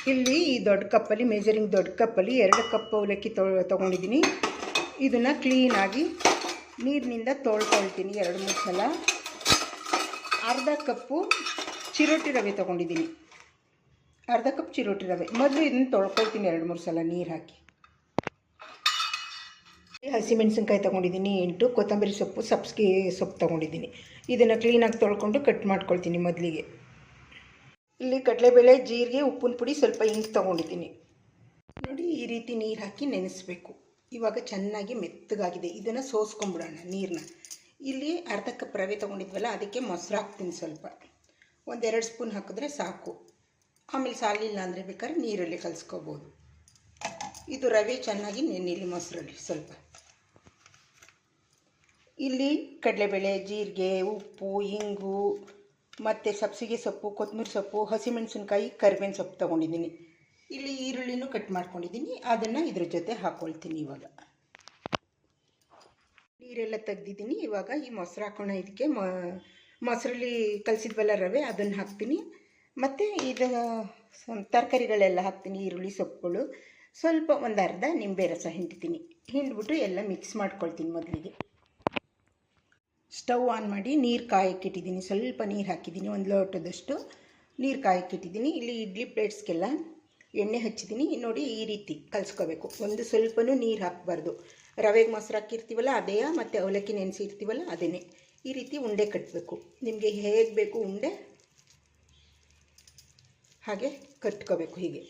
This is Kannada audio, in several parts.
ಇಲ್ಲಿ ಈ ದೊಡ್ಡ ಕಪ್ಪಲ್ಲಿ ಮೆಜರಿಂಗ್ ದೊಡ್ಡ ಕಪ್ಪಲ್ಲಿ 2 ಕಪ್ ಅವಲಕ್ಕಿ ತೊಗೊಂಡಿದ್ದೀನಿ. ಇದನ್ನು ಕ್ಲೀನಾಗಿ ನೀರಿನಿಂದ ತೊಳ್ಕೊಳ್ತೀನಿ 2-3 ಸಲ. ಅರ್ಧ ಕಪ್ಪು ಚಿರೋಟಿ ರವೆ ತೊಗೊಂಡಿದ್ದೀನಿ. ಅರ್ಧ ಕಪ್ ಚಿರೋಟಿ ರವೆ. ಮೊದಲು ಇದನ್ನು ತೊಳ್ಕೊಳ್ತೀನಿ 2-3 ಸಲ ನೀರು ಹಾಕಿ. ಹಸಿಮೆಣಸಿನ್ಕಾಯಿ ತೊಗೊಂಡಿದ್ದೀನಿ 8. ಕೊತ್ತಂಬರಿ ಸೊಪ್ಪು, ಸಬ್ಸಿಗೆ ಸೊಪ್ಪು ತೊಗೊಂಡಿದ್ದೀನಿ. ಇದನ್ನು ಕ್ಲೀನಾಗಿ ತೊಳ್ಕೊಂಡು ಕಟ್ ಮಾಡ್ಕೊಳ್ತೀನಿ ಮೊದಲಿಗೆ. ಇಲ್ಲಿ ಕಡಲೆಬೇಳೆ, ಜೀರಿಗೆ, ಉಪ್ಪಿನ ಪುಡಿ, ಸ್ವಲ್ಪ ಇಂಗು ತೊಗೊಂಡಿದ್ದೀನಿ. ನೋಡಿ, ಈ ರೀತಿ ನೀರು ಹಾಕಿ ನೆನೆಸಬೇಕು. ಇವಾಗ ಚೆನ್ನಾಗಿ ಮೆತ್ತಗಾಗಿದೆ. ಇದನ್ನು ಸೋಸ್ಕೊಂಬಿಡೋಣ ನೀರನ್ನ. ಇಲ್ಲಿ ಅರ್ಧ ಕಪ್ ರವೆ ತೊಗೊಂಡಿದ್ವಲ್ಲ, ಅದಕ್ಕೆ ಮೊಸರು ಹಾಕ್ತೀನಿ ಸ್ವಲ್ಪ. 1-2 ಸ್ಪೂನ್ ಹಾಕಿದ್ರೆ ಸಾಕು. ಆಮೇಲೆ ಸಾಲಿಲ್ಲ ಅಂದರೆ ಬೇಕಾದ್ರೆ ನೀರಲ್ಲಿ ಕಲಿಸ್ಕೋಬೋದು. ಇದು ರವೆ ಚೆನ್ನಾಗಿ ನೆನೆಯಲಿ ಮೊಸರಲ್ಲಿ ಸ್ವಲ್ಪ. ಇಲ್ಲಿ ಕಡಲೆಬೇಳೆ, ಜೀರಿಗೆ, ಉಪ್ಪು, ಇಂಗು ಮತ್ತು ಸಬ್ಸಿಗೆ ಸೊಪ್ಪು, ಕೊತ್ತಂಬರಿ ಸೊಪ್ಪು, ಹಸಿಮೆಣಸಿನ್ಕಾಯಿ, ಕರಿಬೇವಿನ ಸೊಪ್ಪು ತೊಗೊಂಡಿದ್ದೀನಿ. ಇಲ್ಲಿ ಈರುಳ್ಳಿನೂ ಕಟ್ ಮಾಡ್ಕೊಂಡಿದ್ದೀನಿ. ಅದನ್ನು ಇದ್ರ ಜೊತೆ ಹಾಕ್ಕೊಳ್ತೀನಿ. ಇವಾಗ ನೀರೆಲ್ಲ ತೆಗ್ದಿದ್ದೀನಿ. ಇವಾಗ ಈ ಮೊಸರು ಹಾಕೋಣ. ಇದಕ್ಕೆ ಮೊಸರಲ್ಲಿ ಕಲಸಿದ್ವಲ್ಲ ರವೆ, ಅದನ್ನು ಹಾಕ್ತೀನಿ. ಮತ್ತು ಇದು ತರಕಾರಿಗಳೆಲ್ಲ ಹಾಕ್ತೀನಿ. ಈರುಳ್ಳಿ, ಸೊಪ್ಪುಗಳು, ಸ್ವಲ್ಪ ಒಂದು ಅರ್ಧ ನಿಂಬೆ ರಸ ಹಿಂಡ್ತೀನಿ. ಹಿಂಡ್ಬಿಟ್ಟು ಎಲ್ಲ ಮಿಕ್ಸ್ ಮಾಡ್ಕೊಳ್ತೀನಿ. ಮೊದಲಿಗೆ ಸ್ಟವ್ ಆನ್ ಮಾಡಿ ನೀರು ಕಾಯಕ್ಕಿಟ್ಟಿದ್ದೀನಿ. ಸ್ವಲ್ಪ ನೀರು ಹಾಕಿದ್ದೀನಿ, 1 ಲೋಟದಷ್ಟು ನೀರು ಕಾಯಕ್ಕಿಟ್ಟಿದ್ದೀನಿ. ಇಲ್ಲಿ ಇಡ್ಲಿ ಪ್ಲೇಟ್ಸ್ಗೆಲ್ಲ ಎಣ್ಣೆ ಹಚ್ಚಿದ್ದೀನಿ. ನೋಡಿ, ಈ ರೀತಿ ಕಲಿಸ್ಕೋಬೇಕು. ಒಂದು ಸ್ವಲ್ಪನೂ ನೀರು ಹಾಕಬಾರ್ದು. ರವೆಗೆ ಮೊಸರು ಹಾಕಿರ್ತೀವಲ್ಲ ಅದೇ, ಮತ್ತು ಅವಲಕ್ಕಿ ನೆನೆಸಿರ್ತೀವಲ್ಲ ಅದೇ. ಈ ರೀತಿ ಉಂಡೆ ಕಟ್ಟಬೇಕು. ನಿಮಗೆ ಹೇಗೆ ಬೇಕು ಉಂಡೆ ಹಾಗೆ ಕಟ್ಕೋಬೇಕು. ಹೀಗೆ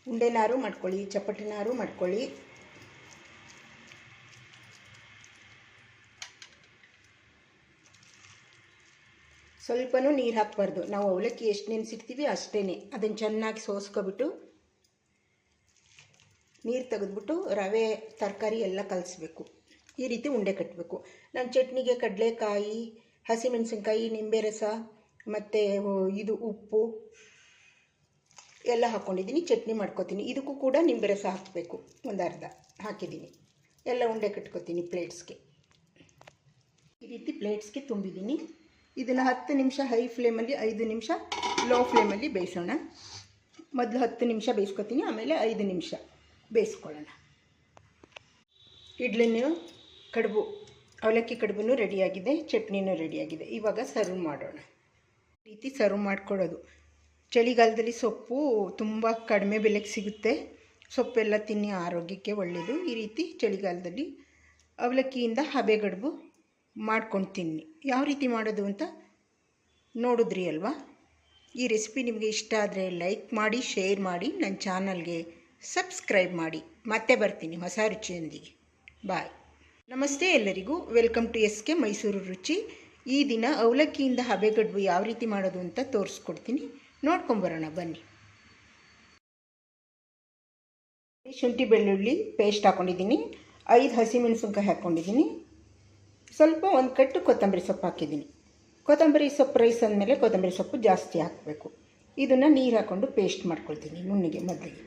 ಉಂಡೆನಾರು ಮಾಡ್ಕೊಳ್ಳಿ, ಚಪಾಟಿನಾರು ಮಾಡ್ಕೊಳ್ಳಿ. ಸ್ವಲ್ಪನೂ ನೀರು ಹಾಕಬಾರ್ದು. ನಾವು ಅವಲಕ್ಕಿ ಎಷ್ಟು ನೆನೆಸಿರ್ತೀವಿ ಅಷ್ಟೇ. ಅದನ್ನು ಚೆನ್ನಾಗಿ ಸೋಸ್ಕೊಬಿಟ್ಟು ನೀರು ತೆಗೆದ್ಬಿಟ್ಟು ರವೆ, ತರಕಾರಿ ಎಲ್ಲ ಕಲಿಸ್ಬೇಕು. ಈ ರೀತಿ ಉಂಡೆ ಕಟ್ಟಬೇಕು. ನಾನು ಚಟ್ನಿಗೆ ಕಡಲೆಕಾಯಿ, ಹಸಿಮೆಣಸಿನ್ಕಾಯಿ, ನಿಂಬೆ ರಸ ಮತ್ತು ಇದು ಉಪ್ಪು ಎಲ್ಲ ಹಾಕ್ಕೊಂಡಿದ್ದೀನಿ. ಚಟ್ನಿ ಮಾಡ್ಕೊತೀನಿ. ಇದಕ್ಕೂ ಕೂಡ ನಿಂಬೆ ರಸ ಹಾಕಬೇಕು. 1 ಅರ್ಧ ಹಾಕಿದ್ದೀನಿ. ಎಲ್ಲ ಉಂಡೆ ಕಟ್ಕೊತೀನಿ ಪ್ಲೇಟ್ಸ್ಗೆ. ಈ ರೀತಿ ಪ್ಲೇಟ್ಸ್ಗೆ ತುಂಬಿದ್ದೀನಿ. ಇದನ್ನು 10 ನಿಮಿಷ ಹೈ ಫ್ಲೇಮಲ್ಲಿ, 5 ನಿಮಿಷ ಲೋ ಫ್ಲೇಮಲ್ಲಿ ಬೇಯಿಸೋಣ. ಮೊದಲು 10 ನಿಮಿಷ ಬೇಯಿಸ್ಕೊತೀನಿ, ಆಮೇಲೆ 5 ನಿಮಿಷ ಬೇಯಿಸ್ಕೊಳ್ಳೋಣ. ಇಡ್ಲಿನೂ ಕಡುಬು, ಅವಲಕ್ಕಿ ಕಡುಬು ರೆಡಿಯಾಗಿದೆ, ಚಟ್ನಿನೂ ರೆಡಿಯಾಗಿದೆ. ಇವಾಗ ಸರ್ವ್ ಮಾಡೋಣ. ಈ ರೀತಿ ಸರ್ವ್ ಮಾಡ್ಕೊಳ್ಳೋದು. ಚಳಿಗಾಲದಲ್ಲಿ ಸೊಪ್ಪು ತುಂಬ ಕಡಿಮೆ ಬೆಲೆಗೆ ಸಿಗುತ್ತೆ. ಸೊಪ್ಪೆಲ್ಲ ತಿನ್ನಿ, ಆರೋಗ್ಯಕ್ಕೆ ಒಳ್ಳೆಯದು. ಈ ರೀತಿ ಚಳಿಗಾಲದಲ್ಲಿ ಅವಲಕ್ಕಿಯಿಂದ ಹಬೆಗಡುಬು ಮಾಡ್ಕೊಂಡು ತಿನ್ನಿ. ಯಾವ ರೀತಿ ಮಾಡೋದು ಅಂತ ನೋಡಿದ್ರಿ ಅಲ್ವಾ? ಈ ರೆಸಿಪಿ ನಿಮಗೆ ಇಷ್ಟ ಆದರೆ ಲೈಕ್ ಮಾಡಿ, ಶೇರ್ ಮಾಡಿ, ನನ್ನ ಚಾನಲ್ಗೆ ಸಬ್ಸ್ಕ್ರೈಬ್ ಮಾಡಿ. ಮತ್ತೆ ಬರ್ತೀನಿ ಹೊಸ ರುಚಿಯೊಂದಿಗೆ. ಬಾಯ್. ನಮಸ್ತೆ ಎಲ್ಲರಿಗೂ. ವೆಲ್ಕಮ್ ಟು SK ಮೈಸೂರು ರುಚಿ. ಈ ದಿನ ಅವಲಕ್ಕಿಯಿಂದ ಹಬೆಗಡುಬು ಯಾವ ರೀತಿ ಮಾಡೋದು ಅಂತ ತೋರಿಸ್ಕೊಡ್ತೀನಿ. ನೋಡ್ಕೊಂಬರೋಣ ಬನ್ನಿ. ಶುಂಠಿ ಬೆಳ್ಳುಳ್ಳಿ ಪೇಸ್ಟ್ ಹಾಕ್ಕೊಂಡಿದ್ದೀನಿ. 5 ಹಸಿಮೆಣಸಿನ್ಕಾಯಿ ಹಾಕ್ಕೊಂಡಿದ್ದೀನಿ. ಸ್ವಲ್ಪ 1 ಕಟ್ಟು ಕೊತ್ತಂಬರಿ ಸೊಪ್ಪು ಹಾಕಿದ್ದೀನಿ. ಕೊತ್ತಂಬರಿ ಸೊಪ್ಪು ರೈಸ್ ಅಂದಮೇಲೆ ಕೊತ್ತಂಬರಿ ಸೊಪ್ಪು ಜಾಸ್ತಿ ಹಾಕಬೇಕು. ಇದನ್ನು ನೀರು ಹಾಕ್ಕೊಂಡು ಪೇಸ್ಟ್ ಮಾಡ್ಕೊಳ್ತೀನಿ ನುಣ್ಣಿಗೆ. ಮೊದಲಿಗೆ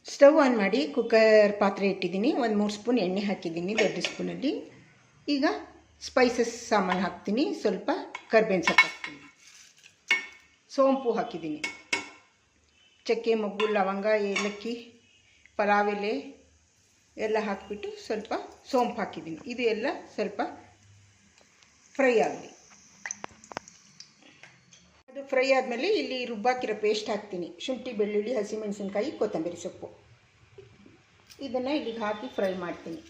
ಸ್ಟವ್ ಆನ್ ಮಾಡಿ ಕುಕ್ಕರ್ ಪಾತ್ರೆ ಇಟ್ಟಿದ್ದೀನಿ. 1-3 ಸ್ಪೂನ್ ಎಣ್ಣೆ ಹಾಕಿದ್ದೀನಿ ದೊಡ್ಡ ಸ್ಪೂನಲ್ಲಿ. ಈಗ ಸ್ಪೈಸಸ್ ಸಾಮಾನು ಹಾಕ್ತೀನಿ. ಸ್ವಲ್ಪ ಕರಿಬೇವಿನ ಸೊಪ್ಪು ಹಾಕ್ತೀನಿ, ಸೋಂಪು ಹಾಕಿದ್ದೀನಿ, ಚಕ್ಕೆ, ಮೊಗ್ಗು, ಲವಂಗ, ಏಲಕ್ಕಿ, ಪಲಾವ್ ಎಲೆ ಎಲ್ಲ ಹಾಕಿಬಿಟ್ಟು ಸ್ವಲ್ಪ ಸೋಂಪು ಹಾಕಿದ್ದೀನಿ. ಇದು ಎಲ್ಲ ಸ್ವಲ್ಪ ಫ್ರೈ ಆಗಲಿ. ಅದು ಫ್ರೈ ಆದಮೇಲೆ ಇಲ್ಲಿ ರುಬ್ಬಾಕಿರೋ ಪೇಸ್ಟ್ ಹಾಕ್ತೀನಿ. ಶುಂಠಿ, ಬೆಳ್ಳುಳ್ಳಿ, ಹಸಿಮೆಣಸಿನ್ಕಾಯಿ, ಕೊತ್ತಂಬರಿ ಸೊಪ್ಪು ಇದನ್ನು ಇಲ್ಲಿಗೆ ಹಾಕಿ ಫ್ರೈ ಮಾಡ್ತೀನಿ.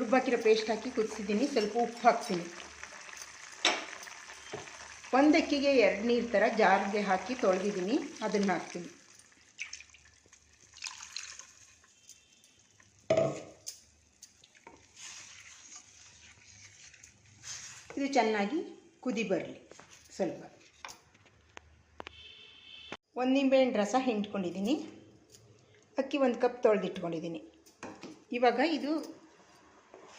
ರುಬ್ಬಾಕಿರೋ ಪೇಸ್ಟ್ ಹಾಕಿ ಕುದಿಸಿದ್ದೀನಿ. ಸ್ವಲ್ಪ ಉಪ್ಪು ಹಾಕ್ತೀನಿ. 1 ಅಕ್ಕಿಗೆ 2 ನೀರು ಥರ ಜಾರಿಗೆ ಹಾಕಿ ತೊಳೆದಿದ್ದೀನಿ. ಅದನ್ನು ಹಾಕ್ತೀನಿ. ಇದು ಚೆನ್ನಾಗಿ ಕುದಿ ಬರಲಿ. ಸ್ವಲ್ಪ 1 ನಿಂಬೆಹಣ್ಣು ರಸ ಹಿಂಡ್ಕೊಂಡಿದ್ದೀನಿ. ಅಕ್ಕಿ 1 ಕಪ್ ತೊಳೆದಿಟ್ಕೊಂಡಿದ್ದೀನಿ. ಇವಾಗ ಇದು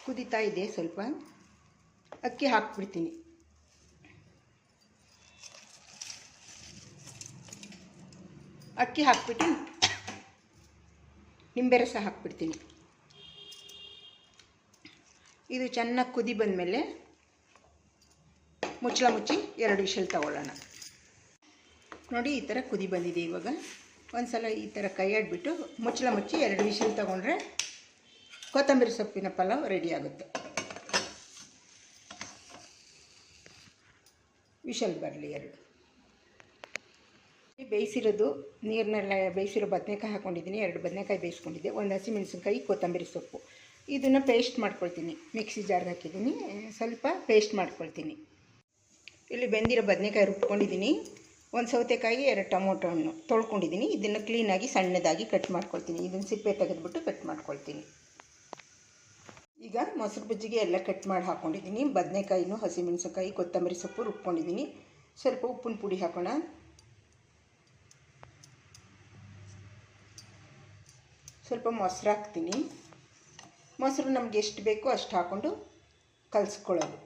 ಕುದೀತಾ ಇದೆ. ಸ್ವಲ್ಪ ಅಕ್ಕಿ ಹಾಕ್ಬಿಡ್ತೀನಿ. ಅಕ್ಕಿ ಹಾಕ್ಬಿಟ್ಟು ನಿಂಬೆ ರಸ ಹಾಕ್ಬಿಡ್ತೀನಿ. ಇದು ಚೆನ್ನಾಗಿ ಕುದಿ ಬಂದಮೇಲೆ ಮುಚ್ಚಳ ಮುಚ್ಚಿ 2 ವಿಷಲ್ ತಗೊಳ್ಳೋಣ. ನೋಡಿ ಈ ಥರ ಕುದಿ ಬಂದಿದೆ. ಇವಾಗ ಒಂದು ಸಲ ಈ ಥರ ಕೈ ಆಡಿಬಿಟ್ಟು ಮುಚ್ಚಳ ಮುಚ್ಚಿ 2 ವಿಷಲ್ ತಗೊಂಡ್ರೆ ಕೊತ್ತಂಬರಿ ಸೊಪ್ಪಿನ ಪಲಾವ್ ರೆಡಿ ಆಗುತ್ತೆ. ವಿಷಲ್ ಬರಲಿ 2. ಬೇಯಿಸಿರೋದು ನೀರನ್ನೆಲ್ಲ ಬೇಯಿಸಿರೋ ಬದನೆಕಾಯಿ ಹಾಕ್ಕೊಂಡಿದ್ದೀನಿ. 2 ಬದನೆಕಾಯಿ ಬೇಯಿಸ್ಕೊಂಡಿದ್ದೆ, 1 ಹಸಿಮೆಣಸಿನ್ಕಾಯಿ, ಕೊತ್ತಂಬರಿ ಸೊಪ್ಪು. ಇದನ್ನು ಪೇಸ್ಟ್ ಮಾಡ್ಕೊಳ್ತೀನಿ. ಮಿಕ್ಸಿ ಜಾರ್ಗೆ ಹಾಕಿದ್ದೀನಿ, ಸ್ವಲ್ಪ ಪೇಸ್ಟ್ ಮಾಡ್ಕೊಳ್ತೀನಿ. ಇಲ್ಲಿ ಬೆಂದಿರೋ ಬದನೆಕಾಯಿ ರುಬ್ಕೊಂಡಿದ್ದೀನಿ. 1 ಸೌತೆಕಾಯಿ, 2 ಟೊಮೊಟೊ ಹಣ್ಣು ತೊಳ್ಕೊಂಡಿದ್ದೀನಿ. ಇದನ್ನು ಕ್ಲೀನಾಗಿ ಸಣ್ಣದಾಗಿ ಕಟ್ ಮಾಡ್ಕೊಳ್ತೀನಿ. ಇದನ್ನು ಸಿಪ್ಪೆ ತೆಗೆದುಬಿಟ್ಟು ಕಟ್ ಮಾಡ್ಕೊಳ್ತೀನಿ. ಈಗ ಮೊಸರು ಬಜ್ಜಿಗೆ ಎಲ್ಲ ಕಟ್ ಮಾಡಿ ಹಾಕ್ಕೊಂಡಿದ್ದೀನಿ. ಬದನೆಕಾಯಿನೂ, ಹಸಿಮೆಣಸಿನ್ಕಾಯಿ, ಕೊತ್ತಂಬರಿ ಸೊಪ್ಪು ರುಬ್ಕೊಂಡಿದ್ದೀನಿ. ಸ್ವಲ್ಪ ಉಪ್ಪಿನ ಪುಡಿ ಹಾಕೋಣ. ಸ್ವಲ್ಪ ಮೊಸರು ಹಾಕ್ತೀನಿ. ಮೊಸರು ನಮಗೆ ಎಷ್ಟು ಬೇಕೋ ಅಷ್ಟು ಹಾಕ್ಕೊಂಡು ಕಲಿಸ್ಕೊಳ್ಳೋದು.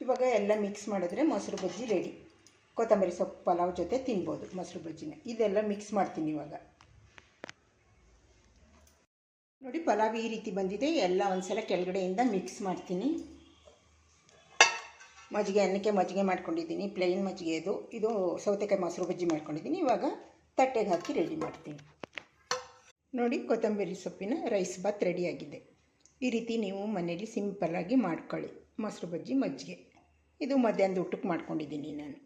ಇವಾಗ ಎಲ್ಲ ಮಿಕ್ಸ್ ಮಾಡಿದ್ರೆ ಮೊಸರು ಬಜ್ಜಿ ರೆಡಿ. ಕೊತ್ತಂಬರಿ ಸೊಪ್ಪು ಪಲಾವ್ ಜೊತೆ ತಿನ್ಬೋದು ಮೊಸರು ಬಜ್ಜಿನ. ಇದೆಲ್ಲ ಮಿಕ್ಸ್ ಮಾಡ್ತೀನಿ ಇವಾಗ. ನೋಡಿ ಪಲಾವ್ ಈ ರೀತಿ ಬಂದಿದೆ. ಎಲ್ಲ ಒಂದು ಸಲ ಕೆಳಗಡೆಯಿಂದ ಮಿಕ್ಸ್ ಮಾಡ್ತೀನಿ. ಮಜ್ಜಿಗೆ, ಅನ್ನಕ್ಕೆ ಮಜ್ಜಿಗೆ ಮಾಡ್ಕೊಂಡಿದ್ದೀನಿ. ಪ್ಲೇನ್ ಮಜ್ಜಿಗೆ ಇದು ಸೌತೆಕಾಯಿ ಮೊಸರು ಬಜ್ಜಿ ಮಾಡ್ಕೊಂಡಿದ್ದೀನಿ. ಇವಾಗ ತಟ್ಟೆಗೆ ಹಾಕಿ ರೆಡಿ ಮಾಡ್ತೀನಿ. ನೋಡಿ ಕೊತ್ತಂಬರಿ ಸೊಪ್ಪಿನ ರೈಸ್ ಬಾತ್ ರೆಡಿಯಾಗಿದೆ. ಈ ರೀತಿ ನೀವು ಮನೇಲಿ ಸಿಂಪಲ್ಲಾಗಿ ಮಾಡ್ಕೊಳ್ಳಿ ಮೊಸರು ಬಜ್ಜಿ ಮಜ್ಜಿಗೆ. ಇದು ಮಧ್ಯಾಹ್ನದ ಊಟಕ್ಕೆ ಮಾಡ್ಕೊಂಡಿದ್ದೀನಿ ನಾನು.